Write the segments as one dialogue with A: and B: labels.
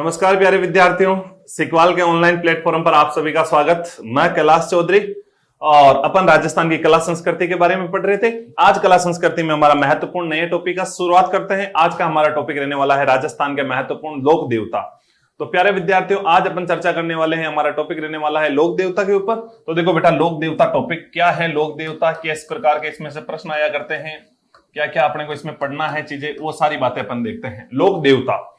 A: नमस्कार प्यारे विद्यार्थियों, सिकवाल के ऑनलाइन प्लेटफॉर्म पर आप सभी का स्वागत। मैं कैलाश चौधरी और अपन राजस्थान की कला संस्कृति के बारे में पढ़ रहे थे। आज कला संस्कृति में हमारा महत्वपूर्ण नए टॉपिक का शुरुआत करते हैं। आज का हमारा टॉपिक रहने वाला है राजस्थान के महत्वपूर्ण लोक देवता। तो प्यारे विद्यार्थियों, आज अपन चर्चा करने वाले हैं, हमारा टॉपिक रहने वाला है लोक देवता के ऊपर। तो देखो बेटा, लोक देवता टॉपिक क्या है, लोक देवता किस प्रकार के इसमें से प्रश्न आया करते हैं, क्या क्या अपने को इसमें पढ़ना है चीजें, वो सारी बातें अपन देखते हैं। लोक देवता,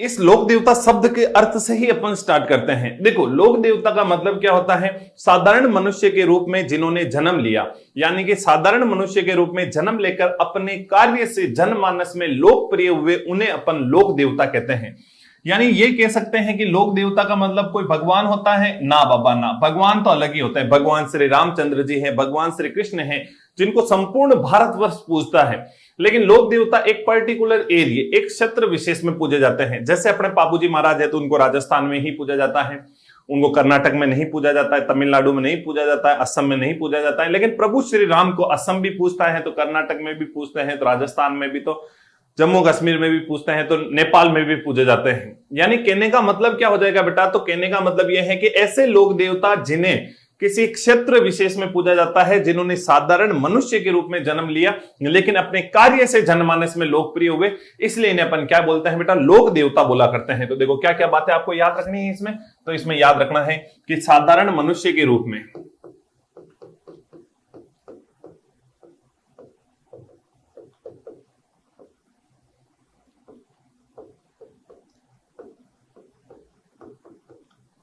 A: इस लोक देवता शब्द के अर्थ से ही अपन स्टार्ट करते हैं। देखो, लोक देवता का मतलब क्या होता है, साधारण मनुष्य के रूप में जिन्होंने जन्म लिया, यानी कि साधारण मनुष्य के रूप में जन्म लेकर अपने कार्य से जनमानस में लोकप्रिय हुए, उन्हें अपन लोक देवता कहते हैं। यानी ये कह सकते हैं कि लोक देवता का मतलब कोई भगवान होता है ना बाबा ना, भगवान तो अलग ही होता है। भगवान श्री रामचंद्र जी हैं, भगवान श्री कृष्ण हैं, जिनको संपूर्ण भारतवर्ष पूजता है। लेकिन लोक देवता एक पर्टिकुलर एरिया, एक क्षेत्र विशेष में पूजे जाते हैं। जैसे अपने बाबूजी महाराज है तो उनको राजस्थान में ही पूजा जाता है, उनको कर्नाटक में नहीं पूजा जाता है, तमिलनाडु में नहीं पूजा जाता है, असम में नहीं पूजा जाता है। लेकिन प्रभु श्री राम को असम भी पूजता है, तो कर्नाटक में भी पूजते हैं, तो राजस्थान में भी, तो जम्मू कश्मीर में भी पूजते हैं, तो नेपाल में भी पूजे जाते हैं। यानी कहने का मतलब क्या हो जाएगा बेटा, तो कहने का मतलब यह है कि ऐसे लोक देवता जिन्हें किसी क्षेत्र विशेष में पूजा जाता है, जिन्होंने साधारण मनुष्य के रूप में जन्म लिया लेकिन अपने कार्य से जनमानस में लोकप्रिय हुए, इसलिए इन्हें अपन क्या बोलते हैं बेटा, लोक देवता बोला करते हैं। तो देखो क्या क्या बातें आपको याद रखनी है इसमें। तो इसमें याद रखना है कि साधारण मनुष्य के रूप में,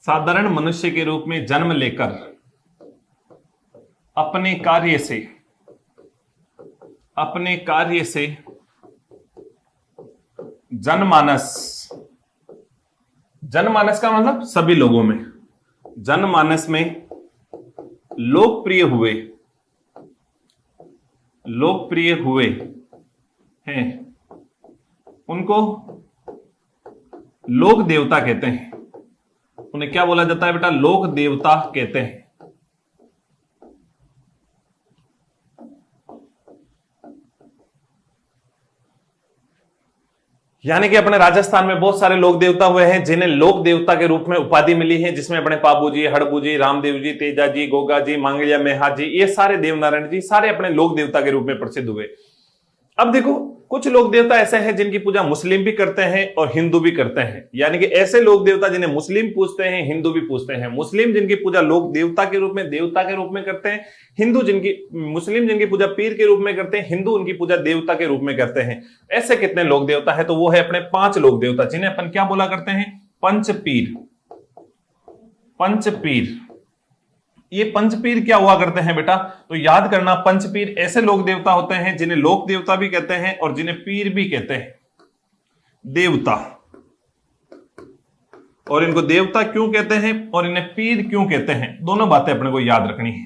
A: साधारण मनुष्य के रूप में जन्म लेकर अपने कार्य से जनमानस का मतलब सभी लोगों में, जनमानस में लोकप्रिय हुए हैं, उनको लोक देवता कहते हैं। उन्हें क्या बोला जाता है बेटा, लोक देवता कहते हैं। यानी कि अपने राजस्थान में बहुत सारे लोक देवता हुए हैं जिन्हें लोक देवता के रूप में उपाधि मिली है, जिसमें अपने पाबू जी, हड़बू जी, रामदेव जी, तेजा जी, गोगा जी, मांगलिया मेहा जी, ये सारे देवनारायण जी सारे अपने लोक देवता के रूप में प्रसिद्ध हुए। अब देखो, कुछ लोक देवता ऐसे हैं जिनकी पूजा मुस्लिम भी करते हैं और हिंदू भी करते हैं। यानी कि ऐसे लोक देवता जिन्हें मुस्लिम पूजते हैं, हिंदू भी पूजते हैं। मुस्लिम जिनकी पूजा लोक देवता के रूप में करते हैं, मुस्लिम जिनकी पूजा पीर के रूप में करते हैं, हिंदू उनकी पूजा देवता के रूप में करते हैं। ऐसे कितने लोक देवता है, तो वो है अपने 5 लोक देवता, जिन्हें अपन क्या बोला करते हैं, पंचपीर। ये पंचपीर क्या हुआ करते हैं बेटा, तो याद करना, पंचपीर ऐसे लोक देवता होते हैं जिन्हें लोक देवता भी कहते हैं और जिन्हें पीर भी कहते हैं, देवता। और इनको देवता क्यों कहते हैं और इन्हें पीर क्यों कहते हैं, दोनों बातें अपने को याद रखनी है।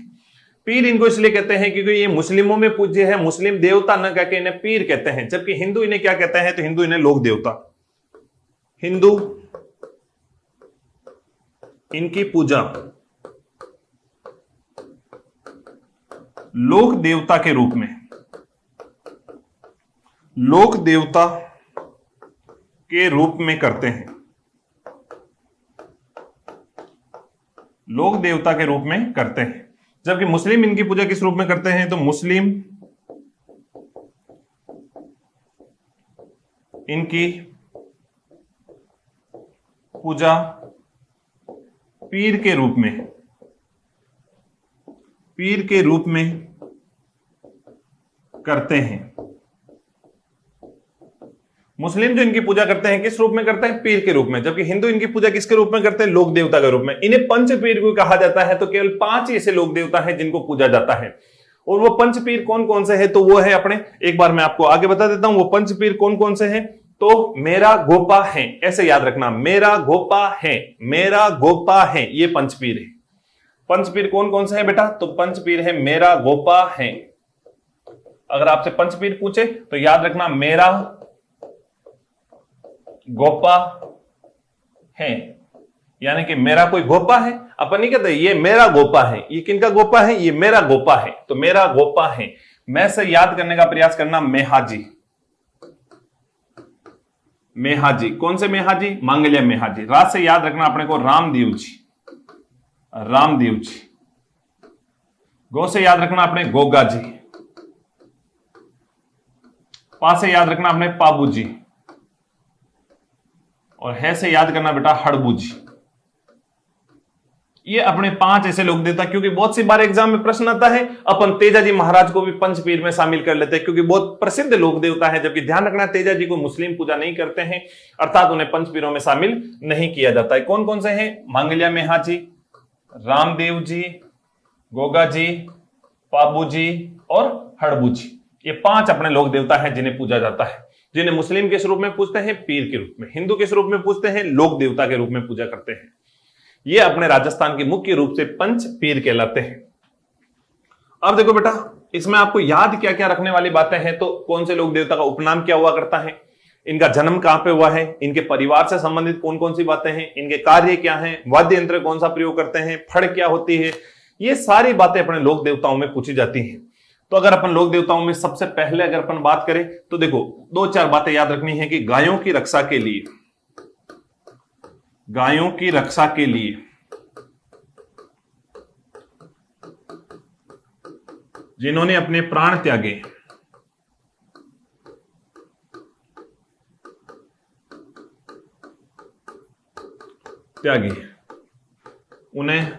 A: पीर इनको इसलिए कहते हैं क्योंकि ये मुस्लिमों में पूज्य है, मुस्लिम देवता न कहकर इन्हें पीर कहते हैं। जबकि हिंदू इन्हें क्या कहते हैं, तो हिंदू इन्हें लोक देवता, हिंदू इनकी पूजा लोक देवता के रूप में, लोक देवता के रूप में करते हैं, लोक देवता के रूप में करते हैं। जबकि मुस्लिम इनकी पूजा किस रूप में करते हैं, तो मुस्लिम इनकी पूजा पीर के रूप में करते हैं। मुस्लिम जो इनकी पूजा करते हैं किस रूप में करते हैं, पीर के रूप में। जबकि हिंदू इनकी पूजा किसके रूप में करते हैं, लोक देवता के रूप में। इन्हें पंचपीर को कहा जाता है। तो केवल 5 ऐसे लोक देवता हैं जिनको पूजा जाता है। और वो पंचपीर कौन कौन से हैं, तो वो है अपने, एक बार मैं आपको आगे बता देता हूं वो पंचपीर कौन कौन से हैं। तो मेरा गोपा है, ऐसे याद रखना, मेरा गोपा है, ये पंचपीर है। पंचपीर कौन कौन से है बेटा, तो पंचपीर है मेरा गोपा है। अगर आपसे पंचपीर पूछे तो याद रखना, मेरा गोपा है, यानी कि मेरा कोई गोपा है। अपन नहीं कहते ये मेरा गोपा है, ये किनका गोपा है, ये मेरा गोपा है। तो मेरा गोपा है, मैं से याद करने का प्रयास करना, मेहाजी। मेहाजी। कौन से मेहाजी? मांगल्य मेहाजी। रा से याद रखना अपने को रामदेव जी, रामदेव जी। गो से याद रखना अपने गोगा जी। पा से याद रखना अपने पाबू जी। और है से याद करना बेटा हड़बू जी। ये अपने 5 ऐसे लोग देवता, क्योंकि बहुत सी बार एग्जाम में प्रश्न आता है, अपन तेजाजी महाराज को भी पंचपीर में शामिल कर लेते हैं क्योंकि बहुत प्रसिद्ध लोक देवता है। जबकि ध्यान रखना तेजाजी को मुस्लिम पूजा नहीं करते हैं, अर्थात उन्हें पंचपीरों में शामिल नहीं किया जाता है। कौन कौन से हैं? मांगल्य मेहाजी, रामदेव जी, गोगा जी, पाबू जी और हड़बू जी। ये 5 अपने लोक देवता हैं जिन्हें पूजा जाता है, जिन्हें मुस्लिम किस रूप में पूजते हैं? पीर के रूप में। हिंदू किस रूप में पूजते हैं? लोक देवता के रूप में पूजा करते हैं। ये अपने राजस्थान के मुख्य रूप से पंच पीर कहलाते हैं। अब देखो बेटा, इसमें आपको याद क्या क्या रखने वाली बातें हैं। तो कौन से लोक देवता का उपनाम क्या हुआ करता है, इनका जन्म कहां पे हुआ है, इनके परिवार से संबंधित कौन कौन सी बातें हैं, इनके कार्य क्या हैं, वाद्य यंत्र कौन सा प्रयोग करते हैं, फड़ क्या होती है, ये सारी बातें अपने लोक देवताओं में पूछी जाती हैं। तो अगर अपन लोक देवताओं में सबसे पहले अगर अपन बात करें तो देखो 2-4 बातें याद रखनी है कि गायों की रक्षा के लिए, गायों की रक्षा के लिए जिन्होंने अपने प्राण त्यागे, उन्हें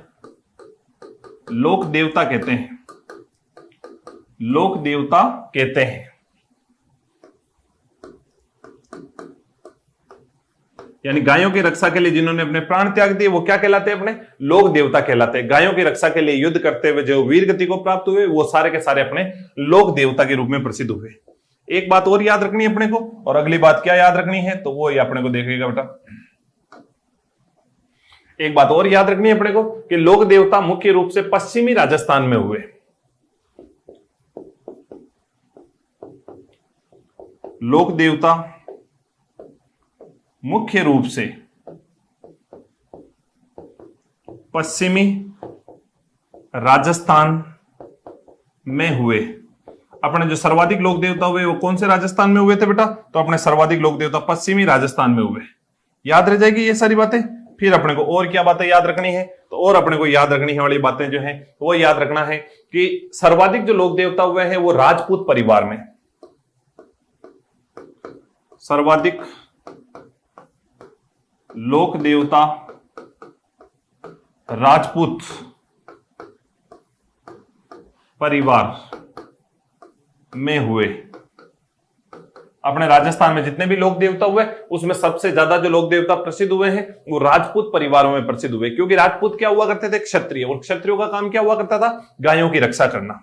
A: लोक देवता कहते हैं, लोक देवता कहते हैं। यानी गायों की रक्षा के लिए जिन्होंने अपने प्राण त्याग दिए वो क्या कहलाते हैं? अपने लोक देवता कहलाते हैं। गायों की रक्षा के लिए युद्ध करते हुए जो वीर गति को प्राप्त हुए वो सारे के सारे अपने लोक देवता के रूप में प्रसिद्ध हुए। एक बात और याद रखनी है अपने को, और अगली बात क्या याद रखनी है तो वो अपने को देखेगा बेटा। एक बात और याद रखनी है अपने को कि लोक देवता मुख्य रूप से पश्चिमी राजस्थान में हुए। लोक देवता मुख्य रूप से पश्चिमी राजस्थान में हुए। अपने जो सर्वाधिक लोक देवता हुए वो कौन से राजस्थान में हुए थे बेटा? तो अपने सर्वाधिक लोक देवता पश्चिमी राजस्थान में हुए। याद रह जाएगी ये सारी बातें। फिर अपने को और क्या बातें याद रखनी है? तो और अपने को याद रखनी है वाली बातें जो है वो याद रखना है कि सर्वाधिक जो लोक देवता हुए हैं वो राजपूत परिवार में, सर्वाधिक लोक देवता राजपूत परिवार में हुए। अपने राजस्थान में जितने भी लोक देवता हुए उसमें सबसे ज्यादा जो लोक देवता प्रसिद्ध हुए हैं वो राजपूत परिवारों में प्रसिद्ध हुए, क्योंकि राजपूत क्या हुआ करते थे? क्षत्रिय, और क्षत्रियों का काम क्या हुआ करता था? गायों की रक्षा करना।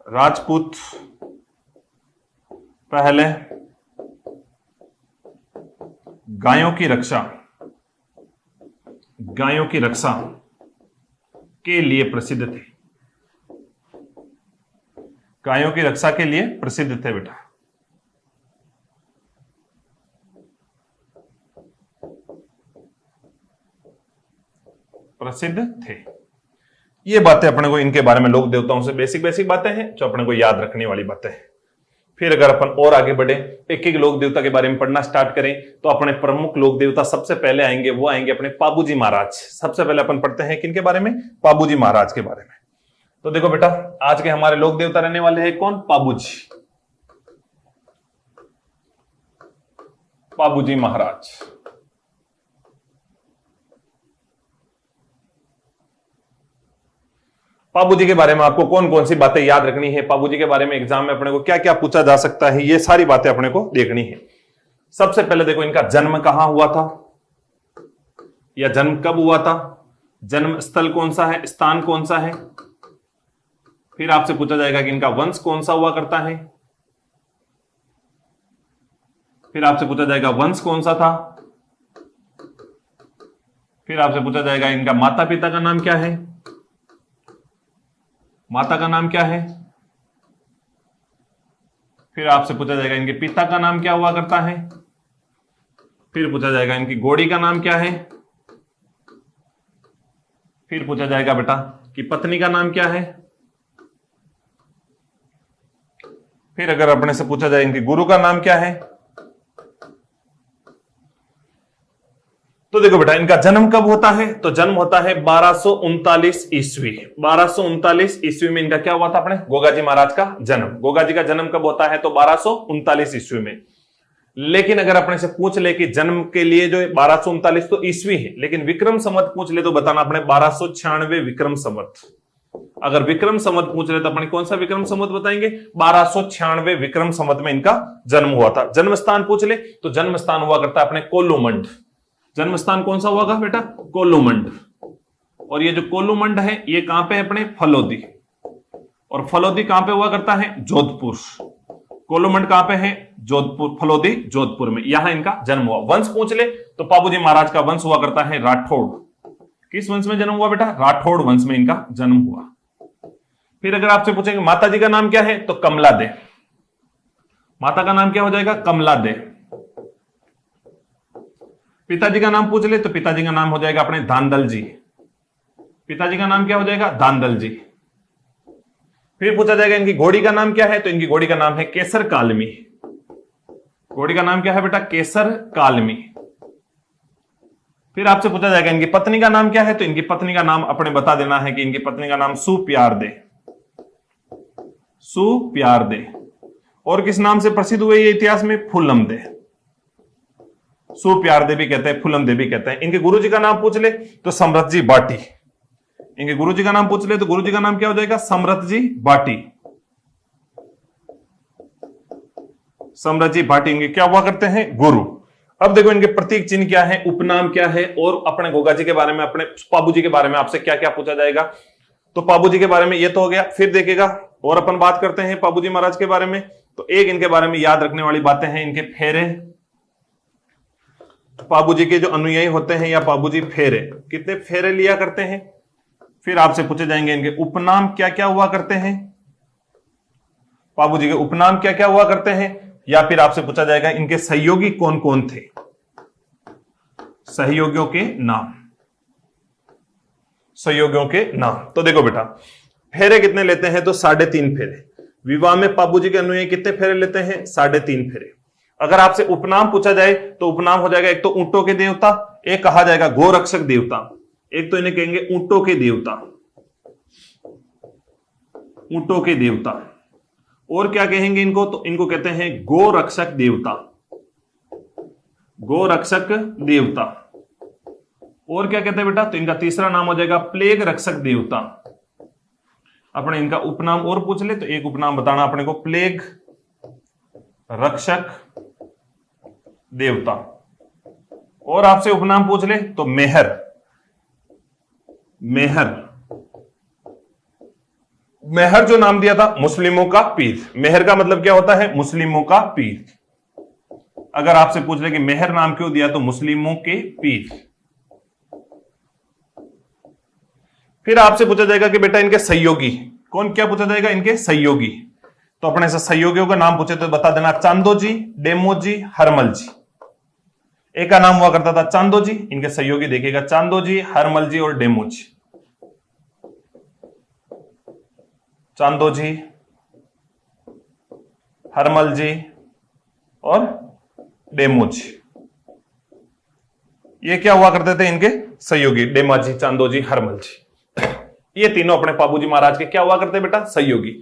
A: राजपूत पहले गायों की रक्षा के लिए प्रसिद्ध थे, गायों की रक्षा के लिए प्रसिद्ध थे बेटा। प्रसिद्ध थे। ये बातें अपने को इनके बारे में लोक देवताओं से बेसिक बेसिक बातें हैं जो अपने को याद रखने वाली बातें हैं। फिर अगर अपन और आगे बढ़े, एक एक लोक देवता के बारे में पढ़ना स्टार्ट करें तो अपने प्रमुख लोक देवता सबसे पहले आएंगे, वो आएंगे अपने पाबूजी महाराज। सबसे पहले अपन पढ़ते हैं किनके बारे में? पाबूजी महाराज के बारे में। तो देखो बेटा, आज के हमारे लोक देवता रहने वाले हैं कौन? पाबूजी, पाबूजी महाराज। पाबूजी के बारे में आपको कौन कौन सी बातें याद रखनी है, पाबूजी के बारे में एग्जाम में अपने को क्या क्या पूछा जा सकता है, ये सारी बातें अपने को देखनी है। सबसे पहले देखो इनका जन्म कहां हुआ था या जन्म कब हुआ था, जन्म स्थल कौन सा है, स्थान कौन सा है। फिर आपसे पूछा जाएगा कि इनका वंश कौन सा हुआ करता है। फिर आपसे पूछा जाएगा वंश कौन सा था। फिर आपसे पूछा जाएगा इनका माता पिता का नाम क्या है, माता का नाम क्या है। फिर आपसे पूछा जाएगा इनके पिता का नाम क्या हुआ करता है। फिर पूछा जाएगा इनकी घोड़ी का नाम क्या है। फिर पूछा जाएगा बेटा कि पत्नी का नाम क्या है। फिर अगर अपने से पूछा जाए इनके गुरु का नाम क्या है, तो देखो बेटा इनका जन्म कब होता है, तो जन्म होता है 1239 ईस्वी। 1239 ईस्वी में इनका क्या हुआ था, अपने गोगा जी महाराज का जन्म। गोगा जी का जन्म कब होता है, तो 1239 ईस्वी में। लेकिन अगर अपने से पूछ ले कि जन्म के लिए जो 1239 तो ईस्वी है, लेकिन विक्रम संवत पूछ ले तो बताना अपने 1296 विक्रम संवत। अगर विक्रम संवत पूछ ले तो अपने कौन सा विक्रम संवत बताएंगे, 1296 विक्रम संवत में इनका जन्म हुआ था। जन्म स्थान पूछ ले तो जन्म स्थान हुआ करता है अपने कोल्लूमंड। जन्म स्थान कौन सा होगा बेटा, कोल्लूमंड। और ये जो कोल्लूमंड है ये कहां पे है, अपने फलोदी। और फलोदी कहां पे हुआ करता है, जोधपुर। कोल्लूमंड कहां पे है, जोधपुर, फलोदी जोधपुर में, यहां इनका जन्म हुआ। वंश पूछ ले तो पाबूजी महाराज का वंश हुआ करता है राठौड़। किस वंश में जन्म हुआ बेटा, राठौड़ वंश में इनका जन्म हुआ। फिर अगर आपसे पूछेंगे माता जी का नाम क्या है, तो कमला दे। माता का नाम क्या हो जाएगा, कमला दे। पिताजी का नाम पूछ ले तो पिताजी का नाम हो जाएगा अपने धांधल जी। पिताजी का नाम क्या हो जाएगा, धांधल जी। फिर पूछा जाएगा इनकी घोड़ी का नाम क्या है, तो इनकी घोड़ी का नाम है केसर कालमी। घोड़ी का नाम क्या है बेटा, केसर कालमी। फिर आपसे पूछा जाएगा इनकी पत्नी का नाम क्या है, तो इनकी पत्नी का नाम अपने बता देना है कि इनकी पत्नी का नाम सुप्यार दे। सुप्यार दे। और किस नाम से प्रसिद्ध हुए ये इतिहास में, फूलम दे। सुप्यार दे भी कहते हैं, फूलम दे भी कहते हैं। इनके गुरुजी का नाम पूछ ले तो समृत जी बाटी। इनके गुरुजी का नाम पूछ ले तो गुरुजी का नाम क्या हो जाएगा, समृत जी बाटी। समृत जी बाटी इनके क्या हुआ करते हैं, गुरु। अब देखो इनके प्रतीक चिन्ह क्या है, उपनाम क्या है, और अपने गोगा जी के बारे में, अपने पाबू जी के बारे में आपसे क्या क्या पूछा जाएगा। तो पाबू जी के बारे में ये तो हो गया। फिर देखेगा और अपन बात करते हैं पाबू जी महाराज के बारे में। तो एक इनके बारे में याद रखने वाली बातें हैं, इनके फेरे। पाबू जी के जो अनुयायी होते हैं या पाबू जी फेरे, कितने फेरे लिया करते हैं। फिर आपसे पूछे जाएंगे इनके उपनाम क्या क्या हुआ करते हैं, पाबू जी के उपनाम क्या क्या हुआ करते हैं। या फिर आपसे पूछा जाएगा इनके सहयोगी कौन कौन थे, सहयोगियों के नाम, सहयोगियों के नाम। तो देखो बेटा फेरे कितने लेते हैं, तो 3.5 फेरे। विवाह में पाबू जी के अनुयायी कितने फेरे लेते हैं, 3.5 फेरे। अगर आपसे उपनाम पूछा जाए तो उपनाम हो जाएगा एक तो ऊंटों के देवता, एक कहा जाएगा गोरक्षक देवता, एक तो इन्हें कहेंगे ऊंटों के देवता, ऊंटों के देवता। और क्या कहेंगे इनको, तो इनको कहते हैं गोरक्षक देवता, गोरक्षक देवता। और क्या कहते हैं बेटा, तो इनका तीसरा नाम हो जाएगा प्लेग रक्षक देवता। अपने इनका उपनाम और पूछ ले तो एक उपनाम बताना अपने को, प्लेग रक्षक देवता। और आपसे उपनाम पूछ ले तो मेहर, मेहर। मेहर जो नाम दिया था मुस्लिमों का पीर। मेहर का मतलब क्या होता है, मुस्लिमों का पीर। अगर आपसे पूछ ले कि मेहर नाम क्यों दिया, तो मुस्लिमों के पीर। फिर आपसे पूछा जाएगा कि बेटा इनके सहयोगी कौन, क्या पूछा जाएगा, इनके सहयोगी। तो अपने से सहयोगियों का नाम पूछे तो बता देना, चांदो जी, डेमो जी, हरमल जी। एक का नाम हुआ करता था चांदो जी, इनके सहयोगी देखिएगा चांदो जी, हरमल जी और डेमो जी। चांदो जी, हरमल जी और डेमो जी, ये क्या हुआ करते थे इनके सहयोगी, डेमा जी, चांदो जी, हरमल जी। ये तीनों अपने पाबूजी महाराज के क्या हुआ करते बेटा, सहयोगी।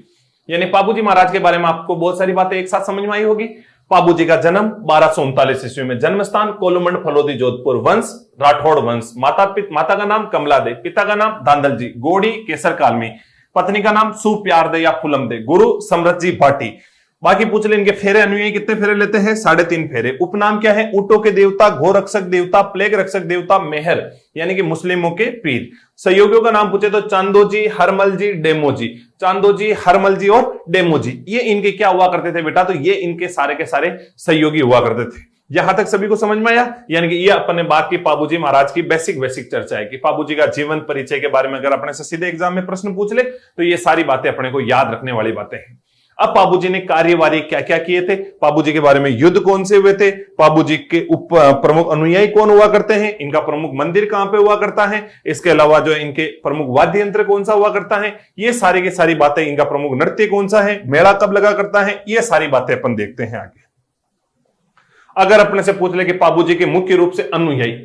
A: यानी पाबूजी महाराज के बारे में आपको बहुत सारी बातें एक साथ समझ में आई होगी। पाबूजी का जन्म 1239 ईस्वी में, जन्म स्थान कोल्लूमंड, फलोदी, जोधपुर, वंश राठौड़ वंश, माता का नाम कमला दे, पिता का नाम धांधल जी, घोड़ी केसर कालमी, पत्नी का नाम सुप्यार दे या फुलम दे, गुरु समृत जी भाटी। बाकी पूछ ले इनके फेरे अनुयायी कितने फेरे लेते हैं, 3.5 फेरे। उपनाम क्या है, ऊंटों के देवता, गोरक्षक देवता, प्लेग रक्षक देवता, मेहर यानी कि मुस्लिमों के पीर। सहयोगियों का नाम पूछे तो चांदो जी, हरमल जी, डेमो जी। चांदो जी, हरमल जी और डेमो जी, ये इनके क्या हुआ करते थे बेटा, तो ये इनके सारे के सारे सहयोगी हुआ करते थे। यहां तक सभी को समझ में आया। यानी कि ये अपने बात की पाबूजी महाराज की बेसिक चर्चा है कि पाबूजी का जीवन परिचय के बारे में अगर अपने से सीधे एग्जाम में प्रश्न पूछ ले तो ये सारी बातें अपने को याद रखने वाली बातें हैं। अब पाबूजी ने कार्यवाही क्या क्या किए थे, पाबूजी के बारे में युद्ध कौन से हुए थे, पाबूजी के प्रमुख अनुयायी कौन हुआ करते हैं, इनका प्रमुख मंदिर कहां पे हुआ करता है, इसके अलावा जो इनके प्रमुख वाद्य यंत्र कौन सा हुआ करता है, ये सारी की सारी बातें, इनका प्रमुख नृत्य कौन सा है, मेला कब लगा करता है, ये सारी बातें अपन देखते हैं आगे। अगर अपने से पूछ ले कि पाबूजी के मुख्य रूप से अनुयायी,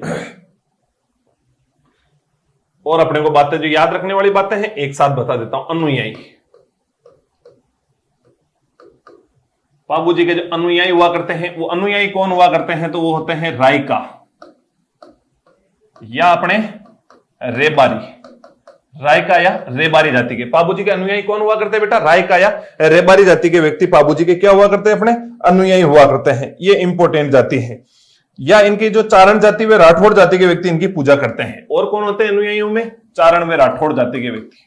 A: और अपने को बातें जो याद रखने वाली बातें हैं एक साथ बता देता हूं। अनुयायी, पाबूजी के जो अनुयायी हुआ करते हैं वो अनुयायी कौन हुआ करते हैं, तो वो होते हैं रायका या अपने रेबारी, रायका या रेबारी जाति के पाबूजी के अनुयायी कौन हुआ करते हैं बेटा, रायका या रेबारी जाति के व्यक्ति पाबूजी के क्या हुआ करते हैं, अपने अनुयायी हुआ करते हैं। ये इंपॉर्टेंट जाति है। या इनकी जो चारण जाति व राठौड़ जाति के व्यक्ति इनकी पूजा करते हैं। और कौन होते हैं अनुयायियों में, चारण व राठौड़ जाति के व्यक्ति।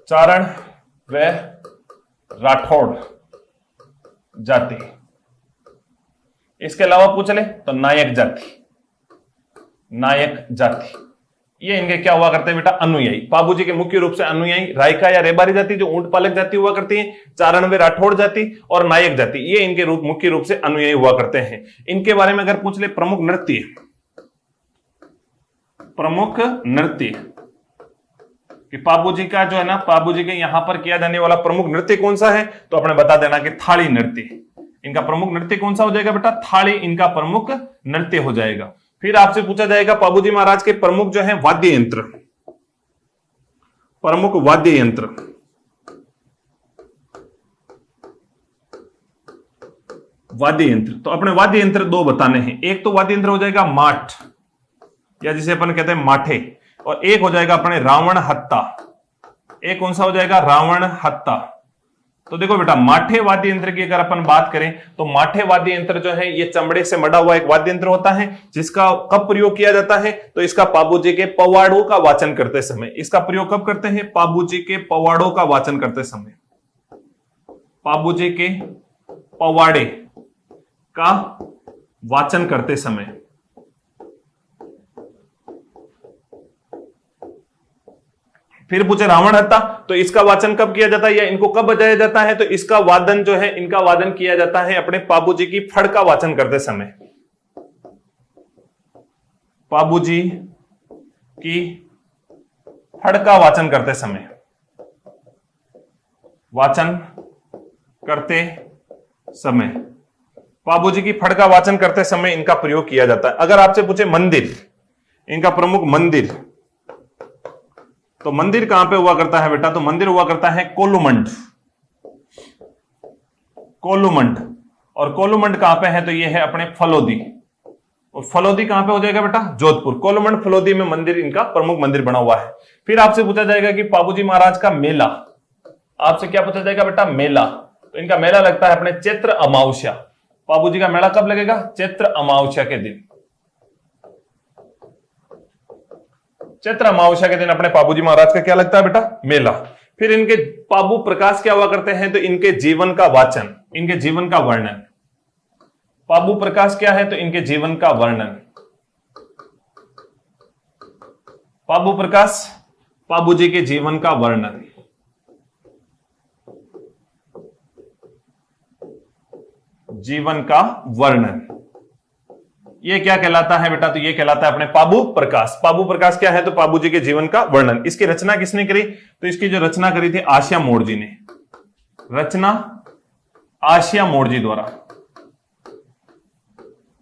A: चारण व राठौड़ जाति। इसके अलावा पूछ ले तो नायक जाति, नायक जाति, ये इनके क्या हुआ करते हैं बेटा, अनुयायी। पाबूजी के मुख्य रूप से अनुयायी रायका या रेबारी जाति जो ऊंट पालक जाति हुआ करती है, चारण व राठौड़ जाति और नायक जाति, ये इनके रूप मुख्य रूप से अनुयायी हुआ करते हैं। इनके बारे में अगर पूछ ले प्रमुख नृत्य, प्रमुख नृत्य कि पाबूजी का जो है ना, पाबूजी के यहां पर किया जाने वाला प्रमुख नृत्य कौन सा है, तो अपने बता देना कि थाली नृत्य। इनका प्रमुख नृत्य कौन सा हो जाएगा बेटा, थाली इनका प्रमुख नृत्य हो जाएगा। फिर आपसे पूछा जाएगा पाबूजी महाराज के प्रमुख जो है वाद्य यंत्र, प्रमुख वाद्य यंत्र। वाद्य यंत्र, तो अपने वाद्य यंत्र दो बताने हैं। एक तो वाद्य यंत्र हो जाएगा माठ या जिसे अपन कहते हैं माठे, और एक हो जाएगा अपने रावण हत्ता। एक कौन सा हो जाएगा, रावण हत्ता। तो देखो बेटा, माठे वाद्य यंत्र की अगर अपन बात करें तो माठे वाद्य यंत्र जो है ये चमड़े से मढ़ा हुआ एक वाद्य यंत्र होता है, जिसका कब प्रयोग किया जाता है, तो इसका पाबूजी के पवाड़ों का वाचन करते समय। इसका प्रयोग कब करते हैं, पाबूजी के पवाड़ों का वाचन करते समय। पाबूजी के पवाड़े का वाचन करते समय। फिर पूछे रावण हत्ता, तो इसका वाचन कब किया जाता है या इनको कब बजाया जाता है, तो इसका वादन जो है, इनका वादन किया जाता है अपने पाबूजी की फड़ का वाचन करते समय। पाबूजी की फड़ का वाचन करते समय, वाचन करते समय, पाबूजी की फड़ का वाचन करते समय इनका प्रयोग किया जाता है। अगर आपसे पूछे मंदिर, इनका प्रमुख मंदिर, तो मंदिर कहां पे हुआ करता है बेटा, तो मंदिर हुआ करता है कोलुमंड। कोलुमंड, और कोलुमंड कहां पे है, तो ये है अपने फलोदी। और फलोदी कहां पे हो जाएगा बेटा, जोधपुर। कोलुमंड फलोदी में मंदिर, इनका प्रमुख मंदिर बना हुआ है। फिर आपसे पूछा जाएगा कि पाबूजी महाराज का मेला, आपसे क्या पूछा जाएगा बेटा, मेला। तो इनका मेला लगता है अपने चैत्र अमावस्या। पाबूजी का मेला कब लगेगा, चैत्र अमावस्या के दिन। चैत्र अमावस्या के दिन अपने पाबूजी महाराज का क्या लगता है बेटा, मेला। फिर इनके पाबू प्रकाश क्या हुआ करते हैं, तो इनके जीवन का वाचन, इनके जीवन का वर्णन। पाबू प्रकाश क्या है, तो इनके जीवन का वर्णन। पाबू प्रकाश, पाबूजी के जीवन का वर्णन। जीवन का वर्णन, ये क्या कहलाता है बेटा, तो ये कहलाता है अपने पाबू प्रकाश। पाबू प्रकाश क्या है, तो पाबूजी के जीवन का वर्णन। इसकी रचना किसने करी, तो इसकी जो रचना करी थी आशिया मोड़जी ने। रचना आशिया मोड़जी द्वारा।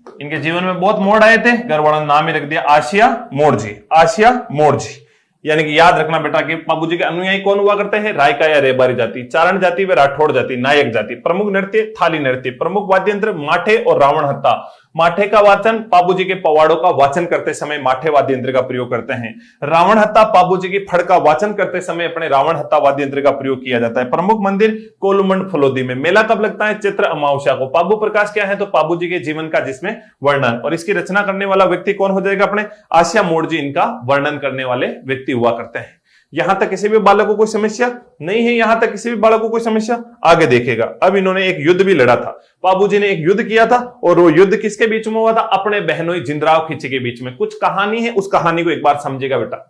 A: इनके जीवन में बहुत मोड़ आए थे, घर वालों ने नाम ही रख दिया आशिया मोड़जी। आशिया मोड़जी, यानी कि याद रखना बेटा कि पाबूजी के अनुयायी कौन हुआ करते हैं, रायका या रेबारी जाति, चारण जाति व राठौड़ जाति, नायक जाति। प्रमुख नृत्य थाली नृत्य, प्रमुख वाद्य यंत्र माठे और रावण हत्ता। माठे का वाचन पाबूजी के पवाड़ों का वाचन करते समय माठे वाद्य यंत्र का प्रयोग करते हैं। रावण हत्ता पाबूजी की फड़ का वाचन करते समय अपने रावण हत्ता वाद्य यंत्र का प्रयोग किया जाता है। प्रमुख मंदिर कोलुमंड फलोदी में। मेला कब लगता है, चैत्र अमावस्या को। पाबू प्रकाश क्या है, तो पाबूजी के जीवन का जिसमें वर्णन, और इसकी रचना करने वाला व्यक्ति कौन हो जाएगा, अपने आशिया मोड़जी इनका वर्णन करने वाले व्यक्ति हुआ करते हैं। यहां तक किसी भी बालक को कोई समस्या नहीं है, यहां तक किसी भी बालक को कोई समस्या। आगे देखेगा, अब इन्होंने एक युद्ध भी लड़ा था, बाबूजी ने एक युद्ध किया था, और वो युद्ध किसके बीच में हुआ था? अपने बहनोई जिंदराव खींची के बीच में। कुछ कहानी है, उस कहानी को एक बार समझेगा बेटा।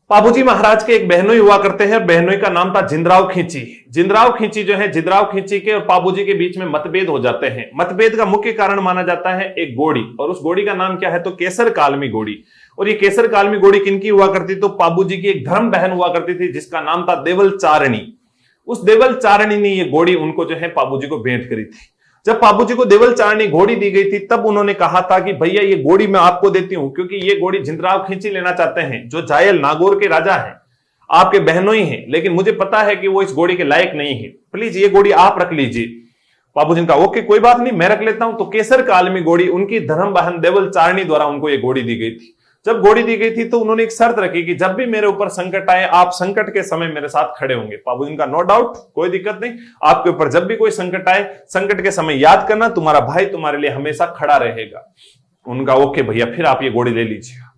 A: बाबूजी महाराज के एक बहनोई हुआ करते हैं, बहनोई का नाम था जिंदराव खींची। जिंदराव खींची जो है, जिंदराव खींची के और बाबूजी के बीच में मतभेद हो जाते हैं। मतभेद का मुख्य कारण माना जाता है एक घोड़ी, और उस घोड़ी का नाम क्या है? तो केसर कालमी घोड़ी। और ये केसर कालमी घोड़ी किनकी हुआ करती? तो बाबूजी की एक धर्म बहन हुआ करती थी, जिसका नाम था देवल चारणी। उस देवल चारणी ने ये घोड़ी उनको जो है बाबूजी को भेंट करी थी। जब बाबूजी को देवल चारणी घोड़ी दी गई थी, तब उन्होंने कहा था कि भैया ये घोड़ी मैं आपको देती हूं, क्योंकि ये घोड़ी जिंदराव खींची लेना चाहते हैं, जो जायल नागौर के राजा हैं, आपके बहनोई हैं, लेकिन मुझे पता है कि वो इस घोड़ी के लायक नहीं है, प्लीज ये घोड़ी आप रख लीजिए। बाबूजी ने कहा ओके कोई बात नहीं, मैं रख लेता हूं। तो केसर कालमी घोड़ी उनकी धर्म बहन देवल चारणी द्वारा उनको ये घोड़ी दी गई थी। जब घोड़ी दी गई थी तो उन्होंने एक शर्त रखी कि जब भी मेरे ऊपर संकट आए, आप संकट के समय मेरे साथ खड़े होंगे। बाबूजी का नो डाउट, कोई दिक्कत नहीं, आपके ऊपर जब भी कोई संकट आए, संकट के समय याद करना, तुम्हारा भाई तुम्हारे लिए हमेशा खड़ा रहेगा। उनका ओके भैया, फिर आप ये घोड़ी ले लीजिए।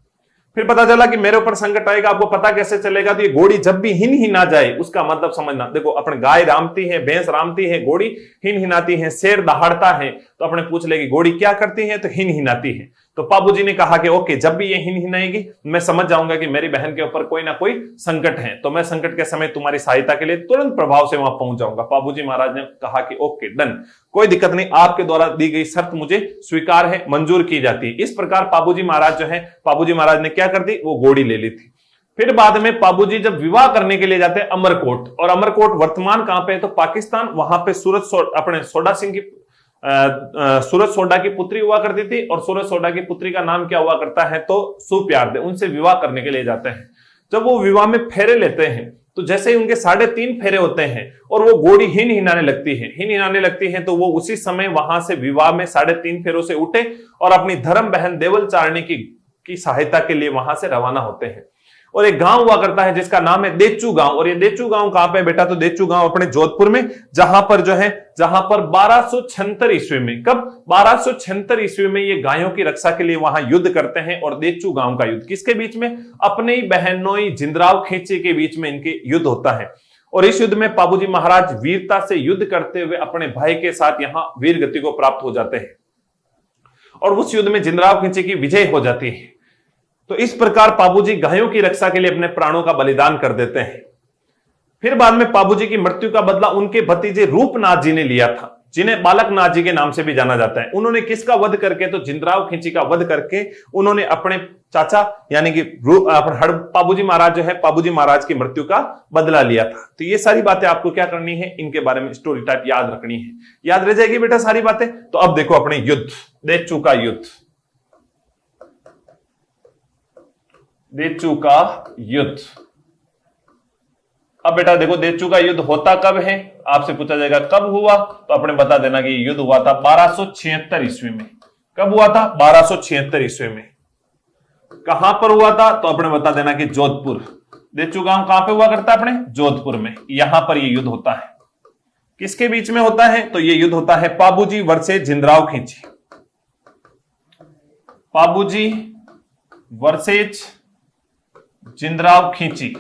A: फिर पता चला कि मेरे ऊपर संकट आएगा, आपको पता कैसे चलेगा? तो ये घोड़ी जब भी हिन हिना जाए, उसका मतलब समझना। देखो, अपने गाय रामती है, भैंस रामती है, घोड़ी हिन हिनाती है, शेर दहाड़ता है, तो अपने पूछ लेगी घोड़ी क्या करती है? तो हिन हिनाती है। तो बाबूजी ने कहा कि ओके, जब भी ये हिन हिनाएगी मैं समझ जाऊंगा कि मेरी बहन के ऊपर कोई ना कोई संकट है, तो मैं संकट के समय तुम्हारी सहायता के लिए तुरंत प्रभाव से वहां पहुंच जाऊंगा। बाबूजी महाराज ने कहा कि ओके डन, कोई दिक्कत नहीं, आपके द्वारा दी गई शर्त मुझे स्वीकार है, मंजूर की जाती है। इस प्रकार बाबूजी महाराज जो है, बाबूजी महाराज ने क्या कर दी? वो घोड़ी ले ली थी। फिर बाद में बाबूजी जब विवाह करने के लिए जाते हैं अमरकोट, और अमरकोट वर्तमान कहां पे है? तो पाकिस्तान। वहां पे अपने सोडा सिंह की सूरज सोडा की पुत्री हुआ करती थी, और सूरज सोडा की पुत्री का नाम क्या हुआ करता है? तो सुप्यार। उनसे विवाह करने के लिए जाते हैं। जब वो विवाह में फेरे लेते हैं, तो जैसे ही उनके 3.5 फेरे होते हैं और वो घोड़ी हिन हिनाने लगती है, तो वो उसी समय वहां से विवाह में 3.5 फेरों से उठे और अपनी धर्म बहन देवल चारणी की सहायता के लिए वहां से रवाना होते हैं। और एक गांव हुआ करता है जिसका नाम है देचू गांव। और ये देचू गांव कहां पे बेटा? तो देचू गांव अपने जोधपुर में, जहां पर 1276 ईस्वी में, कब? 1276 ईस्वी में ये गायों की रक्षा के लिए वहां युद्ध करते हैं। और देचू गांव का युद्ध किसके बीच में? अपने ही बहनोई जिंदराव खींची के बीच में इनके युद्ध होता है। और इस युद्ध में बाबूजी महाराज वीरता से युद्ध करते हुए अपने भाई के साथ यहां वीर गति को प्राप्त हो जाते हैं, और उस युद्ध में जिंदराव खींची की विजय हो जाती है। तो इस प्रकार बाबूजी गायों की रक्षा के लिए अपने प्राणों का बलिदान कर देते हैं। फिर बाद में बाबूजी की मृत्यु का बदला उनके भतीजे रूपनाथ जी ने लिया था, जिन्हें बालकनाथ जी के नाम से भी जाना जाता है। उन्होंने किसका वध करके? तो जिंदराव खींची का वध करके उन्होंने अपने चाचा यानी कि बाबूजी महाराज जो है, बाबूजी महाराज की मृत्यु का बदला लिया था। तो ये सारी बातें आपको क्या करनी है? इनके बारे में स्टोरी टाइप याद रखनी है। याद रह जाएगी बेटा सारी बातें। तो अब देखो अपने युद्ध, देचू का युद्ध। देचू का युद्ध। अब बेटा देखो, देचू का युद्ध होता कब है? आपसे पूछा जाएगा कब हुआ, तो अपने बता देना कि युद्ध हुआ था 1276 ईस्वी में। कब हुआ था? 1276 ईस्वी में। कहां पर हुआ था? तो अपने बता देना कि जोधपुर। देचू गांव कहां पे हुआ करता है? अपने जोधपुर में। यहां पर यह युद्ध होता है। किसके बीच में होता है? तो यह युद्ध होता है बाबूजी वर्सेस जिंदराव खींची। बाबूजी वर्सेस जिंदराव खींची।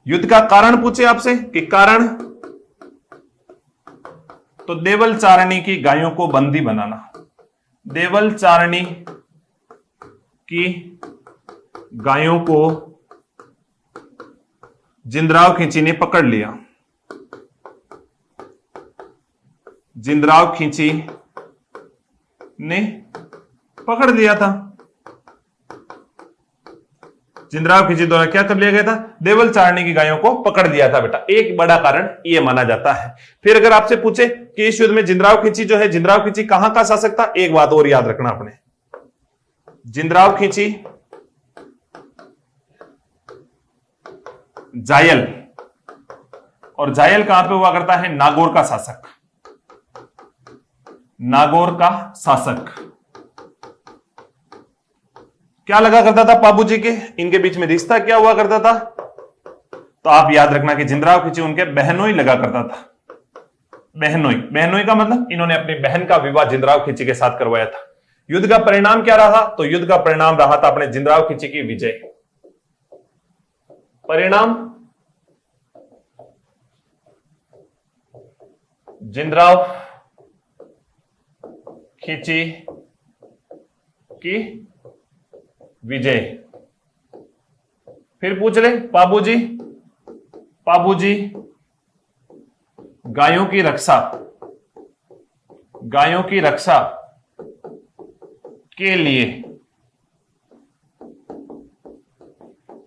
A: युद्ध का कारण पूछे आपसे कि कारण, तो देवल चारणी की गायों को बंदी बनाना। देवल चारणी की गायों को जिंदराव खींची ने पकड़ लिया। जिंदराव खींची ने पकड़ लिया था। जिंदराव खींची द्वारा क्या कर लिया गया था? देवल चारणी की गायों को पकड़ लिया था बेटा। एक बड़ा कारण यह माना जाता है। फिर अगर आपसे पूछे कि इस युद्ध में जिंदराव खींची जो है, जिंदराव खींची कहां का शासक था? एक बात और याद रखना आपने, जिंदराव खींची जायल, और जायल कहां पे हुआ करता है? नागौर का शासक। नागौर का शासक क्या लगा करता था बाबूजी के? इनके बीच में रिश्ता क्या हुआ करता था? तो आप याद रखना कि जिंदराव खींची उनके बहनोई लगा करता था। बहनोई, बहनोई का मतलब इन्होंने अपनी बहन का विवाह जिंदराव खींची के साथ करवाया था। युद्ध का परिणाम क्या रहा? तो युद्ध का परिणाम रहा था अपने जिंदराव खिंची की विजय। परिणाम जिंदराव खिंची की विजय। फिर पूछ ले पाबूजी, पाबूजी गायों की रक्षा, गायों की रक्षा के लिए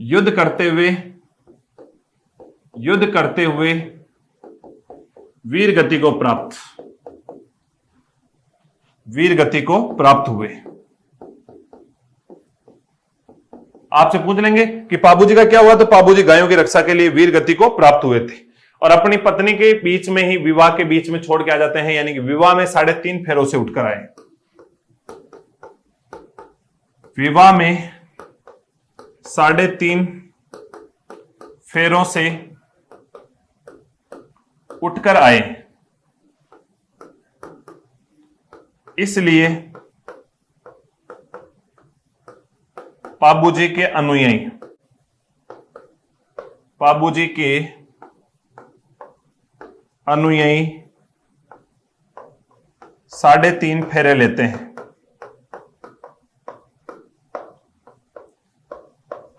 A: युद्ध करते हुए वीर गति को प्राप्त, वीर गति को प्राप्त हुए। आपसे पूछ लेंगे कि पाबूजी का क्या हुआ, तो पाबूजी गायों की रक्षा के लिए वीर गति को प्राप्त हुए थे और अपनी पत्नी के बीच में ही, विवाह के बीच में छोड़ के आ जाते हैं, यानी कि विवाह में 3.5 फेरों से उठकर आए। विवाह में 3.5 फेरों से उठकर आए, इसलिए पाबूजी के अनुयायी, पाबूजी के अनुयायी 3.5 फेरे लेते हैं।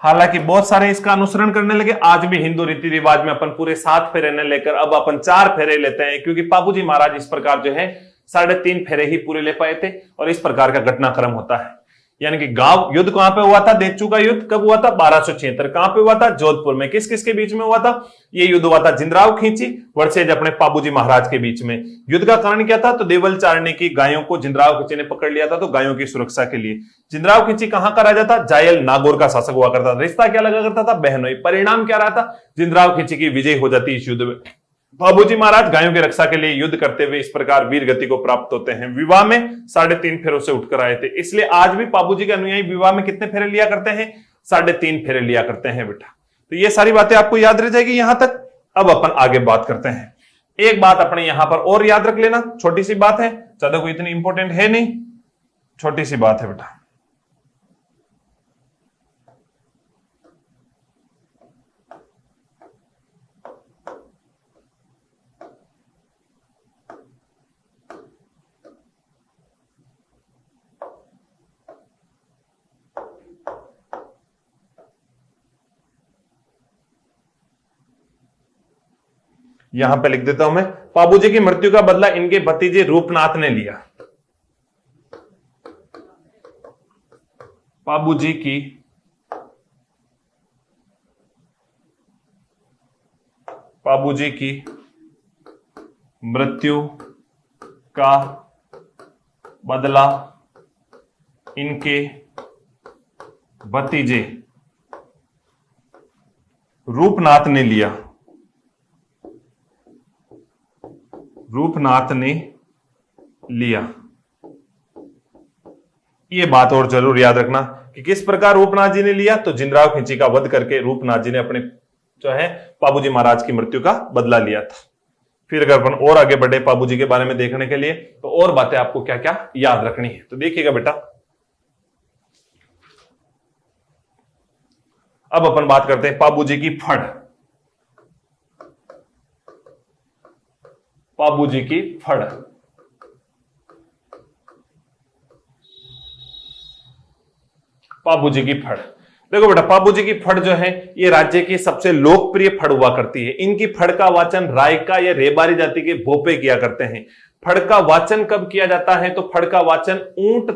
A: हालांकि बहुत सारे इसका अनुसरण करने लगे। आज भी हिंदू रीति रिवाज में अपन पूरे 7 फेरे न लेकर अब अपन 4 फेरे लेते हैं, क्योंकि पाबूजी महाराज इस प्रकार जो है 3.5 फेरे ही पूरे ले पाए थे और इस प्रकार का घटनाक्रम होता है। यानी कि गांव युद्ध कहां पे हुआ था? देचू का युद्ध कब हुआ था? 1276। कहां पे हुआ था? जोधपुर में। किस किस के बीच में हुआ था? ये युद्ध हुआ था जिंदराव खींची वर्सेज अपने पाबूजी महाराज के बीच में। युद्ध का कारण क्या था? तो देवल चारने की गायों को जिंदराव खींची ने पकड़ लिया था, तो गायों की सुरक्षा के लिए। जिंदराव खींची कहां का राजा था? जायल नागौर का शासक हुआ करता था। रिश्ता क्या लगा करता था? बहनोई। परिणाम क्या रहा था? जिंदराव खींची की विजय हो जाती इस युद्ध में। पाबूजी महाराज गायों की रक्षा के लिए युद्ध करते हुए इस प्रकार वीर गति को प्राप्त होते हैं। विवाह में 3.5 फेरों से उठकर आए थे, इसलिए आज भी पाबूजी के अनुयायी विवाह में कितने फेरे लिया करते हैं? 3.5 फेरे लिया करते हैं बेटा। तो ये सारी बातें आपको याद रह जाएगी यहां तक। अब अपन आगे बात करते हैं। एक बात अपने यहां पर और याद रख लेना, छोटी सी बात है, ज्यादा कोई इतनी इंपॉर्टेंट है नहीं, छोटी सी बात है बेटा। यहां पे लिख देता हूं मैं, पाबूजी की मृत्यु का बदला इनके भतीजे रूपनाथ ने लिया। पाबूजी की मृत्यु का बदला इनके भतीजे रूपनाथ ने लिया। रूपनाथ ने लिया। यह बात और जरूर याद रखना कि किस प्रकार रूपनाथ जी ने लिया, तो जिंदराव खिंची का वध करके रूपनाथ जी ने अपने जो है पाबूजी महाराज की मृत्यु का बदला लिया था। फिर अगर अपन और आगे बढ़े पाबूजी के बारे में देखने के लिए, तो और बातें आपको क्या क्या याद रखनी है, तो देखिएगा बेटा। अब अपन बात करते हैं पाबूजी की फड़। पाबूजी की फड़, पाबूजी की फड़। देखो बेटा, पाबूजी की फड़ जो है ये राज्य की सबसे लोकप्रिय फड़ हुआ करती है। इनकी फड़ का वाचन रायका या रेबारी जाति के भोपे किया करते हैं। फड़ का वाचन कब किया जाता है? तो फड़ का वाचन ऊंट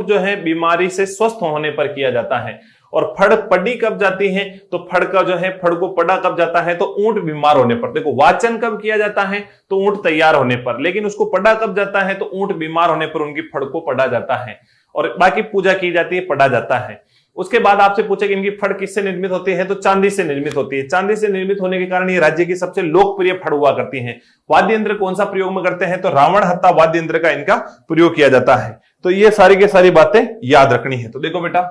A: जो है बीमारी से स्वस्थ होने पर किया जाता है। और फड़ पड़ी कब जाती है? तो फड़ का जो है, फड़ को पड़ा कब जाता है? तो ऊंट बीमार होने पर। देखो, वाचन कब किया जाता है? तो ऊंट तैयार होने पर। लेकिन उसको पड़ा कब जाता है? तो ऊंट बीमार होने पर उनकी फड़ को पड़ा जाता है और बाकी पूजा की जाती है, पड़ा जाता है। उसके बाद आपसे पूछे कि इनकी फड़ किससे निर्मित होती है? तो चांदी से निर्मित होती है। चांदी से निर्मित होने के कारण ये राज्य की सबसे लोकप्रिय फड़ हुआ करती है। वाद्य यंत्र कौन सा प्रयोग में करते हैं? तो रावण हत्ता वाद्य यंत्र का इनका प्रयोग किया जाता है। तो ये सारी की सारी बातें याद रखनी है। तो देखो बेटा,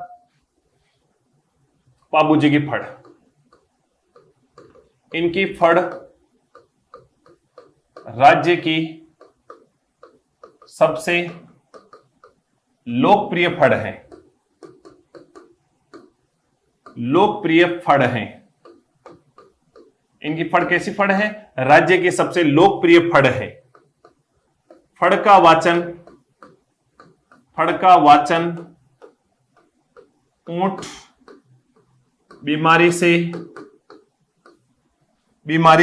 A: पाबूजी की फड़, इनकी फड़ राज्य की सबसे लोकप्रिय फड़ हैं, लोकप्रिय फड़ हैं। इनकी फड़ कैसी फड़ है? राज्य की सबसे लोकप्रिय फड़ है। फड़ का वाचन, फड़ का वाचन ऊंट बीमारी